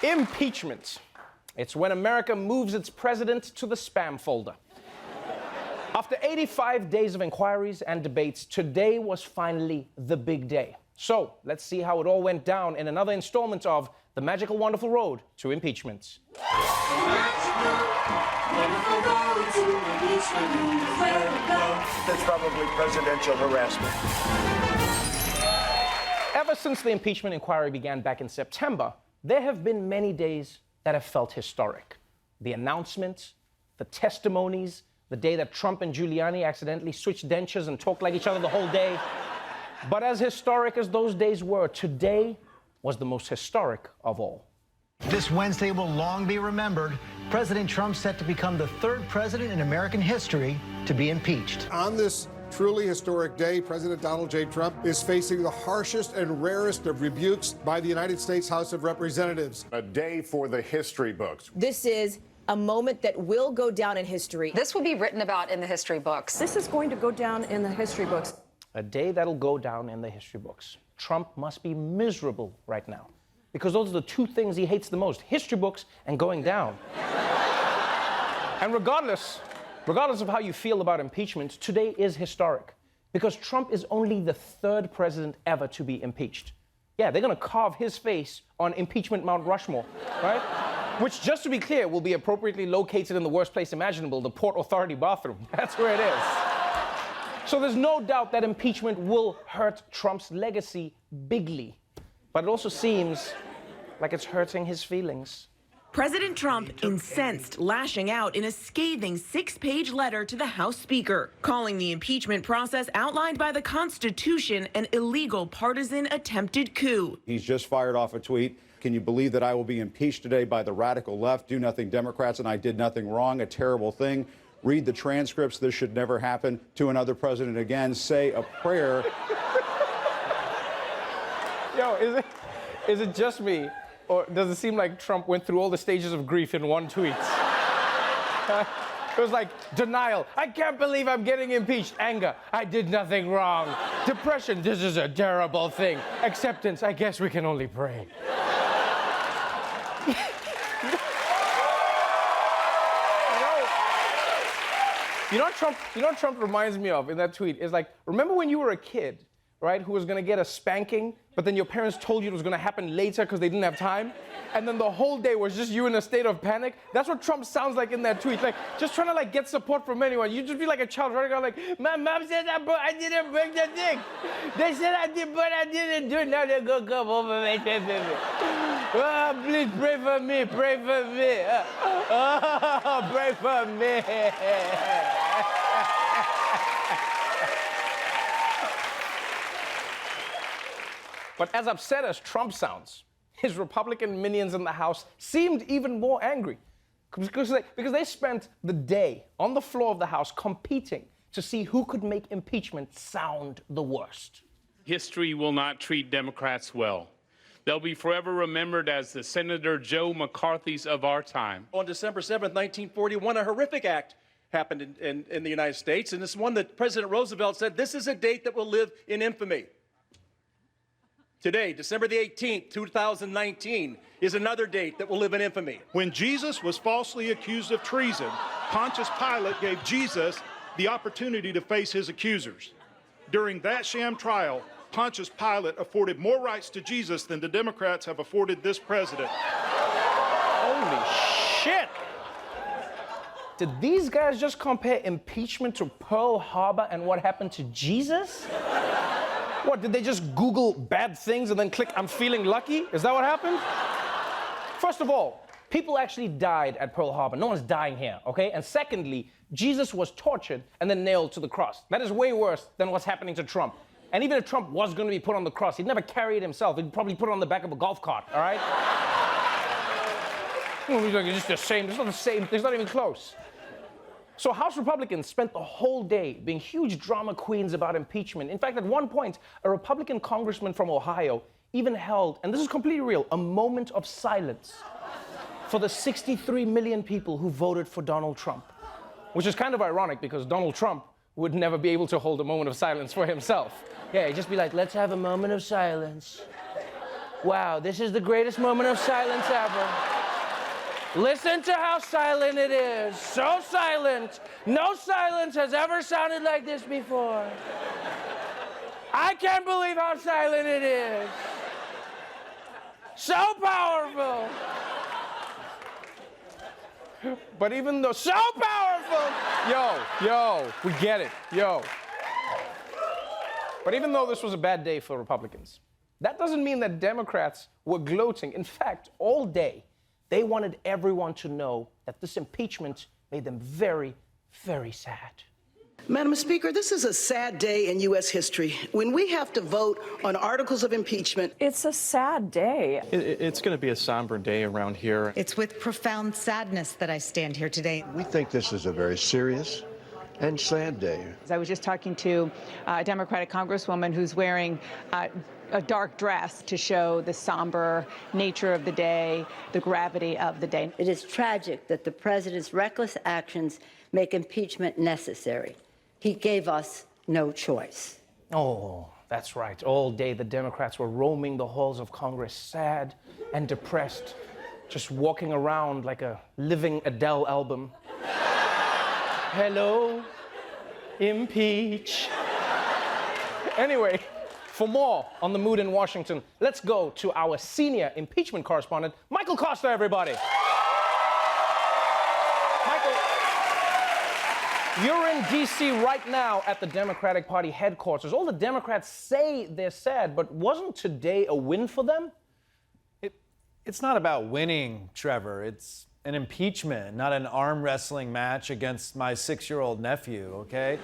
Impeachment. It's when America moves its president to the spam folder. After 85 days of inquiries and debates, today was finally the big day. So let's see how it all went down in another installment of The Magical Wonderful Road to Impeachment. That's probably presidential harassment. Ever since the impeachment inquiry began back in September, there have been many days that have felt historic. The announcement, the testimonies, the day that Trump and Giuliani accidentally switched dentures and talked like each other the whole day. But as historic as those days were, today was the most historic of all. This Wednesday will long be remembered. President Trump set to become the third president in American history to be impeached. On this truly historic day, President Donald J. Trump is facing the harshest and rarest of rebukes by the United States House of Representatives. A day for the history books. This is a moment that will go down in history. This will be written about in the history books. This is going to go down in the history books. A day that'll go down in the history books. Trump must be miserable right now, because those are the two things he hates the most: history books and going down. And regardless of how you feel about impeachment, today is historic, because Trump is only the third president ever to be impeached. Yeah, they're gonna carve his face on impeachment Mount Rushmore, right? Which, just to be clear, will be appropriately located in the worst place imaginable, the Port Authority bathroom. That's where it is. So there's no doubt that impeachment will hurt Trump's legacy bigly. But it also seems like it's hurting his feelings. President Trump incensed, lashing out in a scathing 6-page letter to the House Speaker, calling the impeachment process outlined by the Constitution an illegal partisan attempted coup. He's just fired off a tweet. Can you believe that I will be impeached today by the radical left, do nothing Democrats, and I did nothing wrong, a terrible thing? Read the transcripts. This should never happen to another president again. Say a prayer. Yo, is it just me, or does it seem like Trump went through all the stages of grief in one tweet? It was like denial. I can't believe I'm getting impeached. Anger. I did nothing wrong. Depression. This is a terrible thing. Acceptance. I guess we can only pray. You know what Trump reminds me of in that tweet is like, remember when you were a kid, right, who was gonna get a spanking, but then your parents told you it was gonna happen later because they didn't have time? And then the whole day was just you in a state of panic? That's what Trump sounds like in that tweet. Like, just trying to like get support from anyone. You just be like a child running around like, my mom said I didn't break the thing. They said I did, but I didn't do it. Now they're gonna come over me. Oh, please pray for me, pray for me. Oh, pray for me. But as upset as Trump sounds, his Republican minions in the House seemed even more angry, because they spent the day on the floor of the House competing to see who could make impeachment sound the worst. History will not treat Democrats well. They'll be forever remembered as the Senator Joe McCarthy's of our time. On December 7th, 1941, a horrific act happened in the United States, and it's one that President Roosevelt said, this is a date that will live in infamy. Today, December the 18th, 2019, is another date that will live in infamy. When Jesus was falsely accused of treason, Pontius Pilate gave Jesus the opportunity to face his accusers. During that sham trial, Pontius Pilate afforded more rights to Jesus than the Democrats have afforded this president. Holy shit! Did these guys just compare impeachment to Pearl Harbor and what happened to Jesus? What, did they just Google bad things and then click, I'm feeling lucky? Is that what happened? First of all, people actually died at Pearl Harbor. No one's dying here, okay? And secondly, Jesus was tortured and then nailed to the cross. That is way worse than what's happening to Trump. And even if Trump was going to be put on the cross, he'd never carry it himself. He'd probably put it on the back of a golf cart, all right? It's just the same. It's not the same. It's not even close. So House Republicans spent the whole day being huge drama queens about impeachment. In fact, at one point, a Republican congressman from Ohio even held, and this is completely real, a moment of silence for the 63 million people who voted for Donald Trump. Which is kind of ironic because Donald Trump would never be able to hold a moment of silence for himself. Yeah, he'd just be like, let's have a moment of silence. Wow, this is the greatest moment of silence ever. Listen to how silent it is. So silent. No silence has ever sounded like this before. I can't believe how silent it is. So powerful. But even though so powerful, yo, we get it, yo. But even though this was a bad day for Republicans, that doesn't mean that Democrats were gloating. In fact, all day, they wanted everyone to know that this impeachment made them very, very sad. Madam Speaker, this is a sad day in U.S. history when we have to vote on articles of impeachment. It's a sad day. It's going to be a somber day around here. It's with profound sadness that I stand here today. We think this is a very serious and sad day. I was just talking to a Democratic congresswoman who's wearing a dark dress to show the somber nature of the day, the gravity of the day. It is tragic that the president's reckless actions make impeachment necessary. He gave us no choice. Oh, that's right. All day the Democrats were roaming the halls of Congress, sad and depressed, just walking around like a living Adele album. Hello, impeach. Anyway, for more on the mood in Washington, let's go to our senior impeachment correspondent, Michael Kosta, everybody. Michael, you're in D.C. right now at the Democratic Party headquarters. All the Democrats say they're sad, but wasn't today a win for them? It's not about winning, Trevor. It's an impeachment, not an arm wrestling match against my 6-year-old nephew, okay?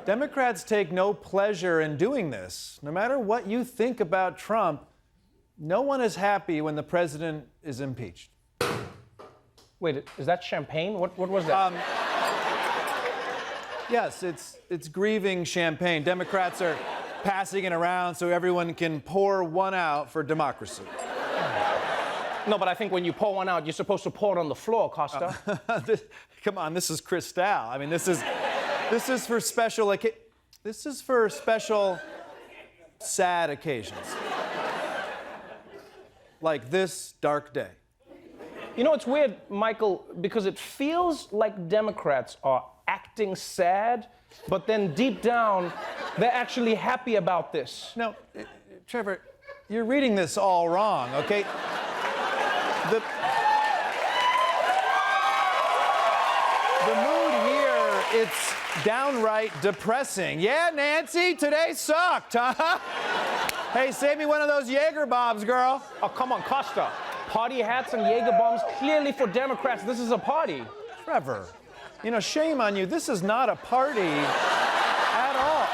Democrats take no pleasure in doing this. No matter what you think about Trump, no one is happy when the president is impeached. Wait, is that champagne? What was that? Yes, it's grieving champagne. Democrats are passing it around so everyone can pour one out for democracy. No, but I think when you pour one out, you're supposed to pour it on the floor, Costa. Come on, this is Cristal. I mean, this is for special sad occasions. Like this dark day. You know, it's weird, Michael, because it feels like Democrats are acting sad, but then deep down, they're actually happy about this. No, Trevor, you're reading this all wrong, okay? The mood here, it's downright depressing. Yeah, Nancy, today sucked, huh? Hey, save me one of those Jaeger bombs, girl. Oh, come on, Costa. Party hats and Jaeger bombs, clearly for Democrats, this is a party. Trevor, you know, shame on you. This is not a party at all.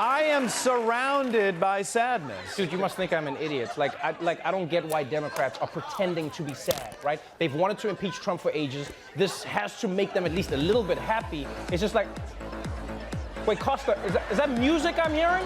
I am surrounded by sadness. Dude, you must think I'm an idiot. I don't get why Democrats are pretending to be sad, right? They've wanted to impeach Trump for ages. This has to make them at least a little bit happy. It's just like, wait, Costa, is that music I'm hearing?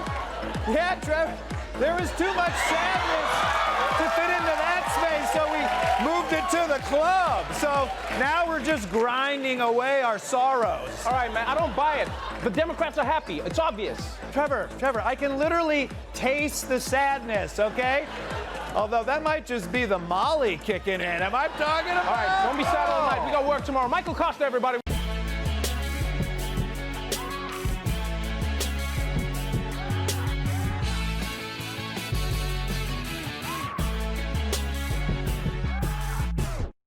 Yeah, Trev, there was too much sadness to fit into that space, so we moved it to the club. So now we're just grinding away our sorrows. All right, man, I don't buy it. The Democrats are happy. It's obvious. Trevor, I can literally taste the sadness, okay? Although that might just be the Molly kicking in. Am I talking about? All right, don't be sad all night. We got work tomorrow. Michael Kosta, everybody.